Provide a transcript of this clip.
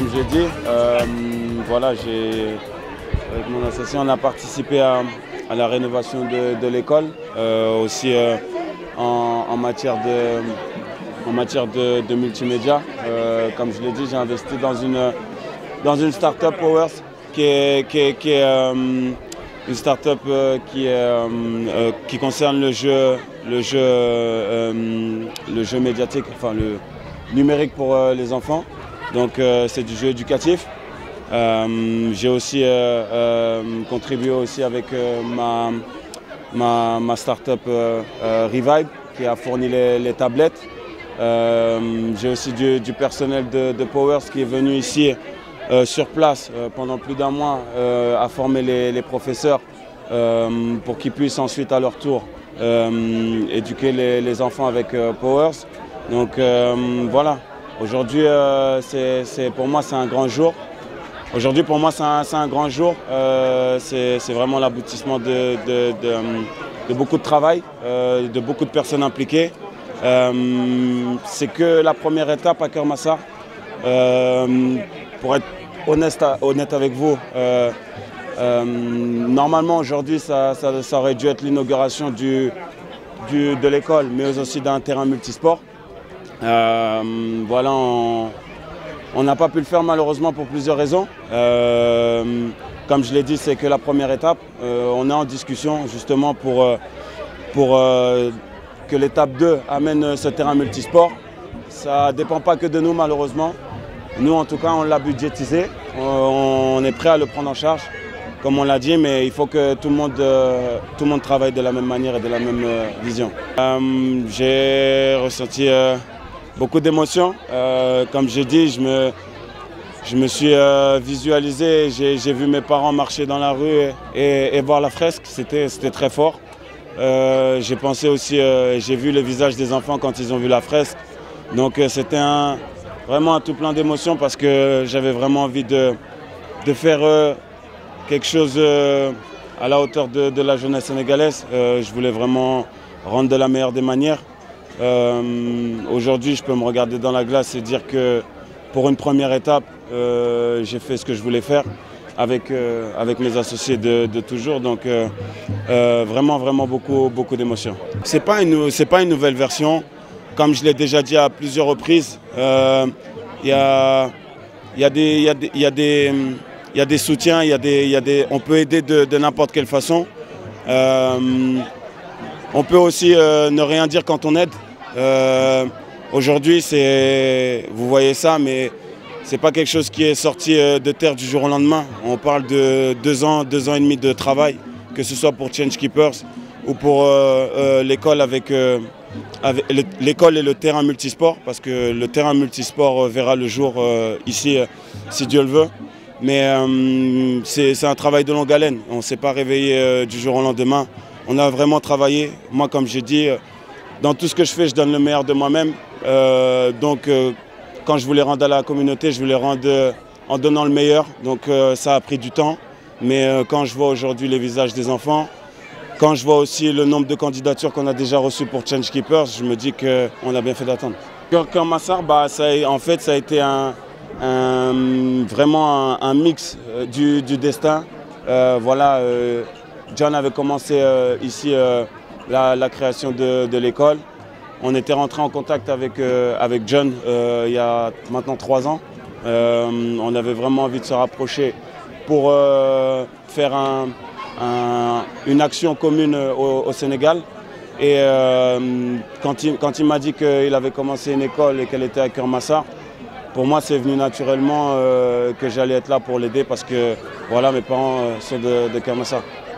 comme j'ai dit, voilà, avec mon associé, on a participé à la rénovation de l'école, aussi en matière de multimédia. Comme je l'ai dit, j'ai investi dans une start-up Powers qui est une start-up qui concerne le jeu médiatique, enfin le numérique pour les enfants. Donc c'est du jeu éducatif. J'ai aussi contribué aussi avec ma start-up Revive qui a fourni les tablettes. J'ai aussi du personnel de Powers qui est venu ici sur place pendant plus d'un mois à former les professeurs pour qu'ils puissent ensuite à leur tour éduquer les enfants avec Powers. Donc voilà, aujourd'hui pour moi c'est un grand jour. Aujourd'hui pour moi c'est un grand jour, c'est vraiment l'aboutissement de beaucoup de travail, de beaucoup de personnes impliquées. C'est que la première étape à Keur Massar. Pour être honnête avec vous, normalement aujourd'hui ça aurait dû être l'inauguration de l'école, mais aussi d'un terrain multisport. Voilà, on n'a pas pu le faire malheureusement pour plusieurs raisons. Comme je l'ai dit, c'est que la première étape. On est en discussion justement pour que l'étape 2 amène ce terrain multisport. Ça ne dépend pas que de nous malheureusement. Nous en tout cas on l'a budgétisé, on est prêt à le prendre en charge comme on l'a dit, mais il faut que tout le monde travaille de la même manière et de la même vision. J'ai ressenti beaucoup d'émotions, comme j'ai dit, je me suis visualisé, j'ai vu mes parents marcher dans la rue et voir la fresque, c'était très fort. J'ai pensé aussi, j'ai vu le visage des enfants quand ils ont vu la fresque, donc c'était vraiment un tout plein d'émotions parce que j'avais vraiment envie de faire quelque chose à la hauteur de la jeunesse sénégalaise. Je voulais vraiment rendre de la meilleure des manières. Aujourd'hui, je peux me regarder dans la glace et dire que pour une première étape, j'ai fait ce que je voulais faire avec mes associés de toujours. Donc vraiment beaucoup d'émotions. C'est pas une nouvelle version. Comme je l'ai déjà dit à plusieurs reprises, il y a des soutiens, on peut aider de n'importe quelle façon. On peut aussi ne rien dire quand on aide. Aujourd'hui, vous voyez ça, mais c'est pas quelque chose qui est sorti de terre du jour au lendemain. On parle de 2 ans et demi de travail, que ce soit pour Change Keepers ou pour l'école l'école et le terrain multisport, parce que le terrain multisport verra le jour ici, si Dieu le veut. Mais c'est un travail de longue haleine. On ne s'est pas réveillé du jour au lendemain. On a vraiment travaillé. Moi, comme j'ai dit, dans tout ce que je fais, je donne le meilleur de moi-même. Donc, quand je voulais rendre à la communauté, je voulais rendre en donnant le meilleur. Donc, ça a pris du temps. Mais quand je vois aujourd'hui les visages des enfants, quand je vois aussi le nombre de candidatures qu'on a déjà reçues pour Change Keepers, je me dis qu'on a bien fait d'attendre. Keur Massar, en fait, ça a été vraiment un mix du destin. Voilà, John avait commencé ici la création de l'école. On était rentré en contact avec John il y a maintenant 3 ans. On avait vraiment envie de se rapprocher pour faire une action commune au Sénégal. Et quand il m'a dit qu'il avait commencé une école et qu'elle était à Keur Massar, pour moi c'est venu naturellement que j'allais être là pour l'aider parce que voilà, mes parents sont de Keur Massar.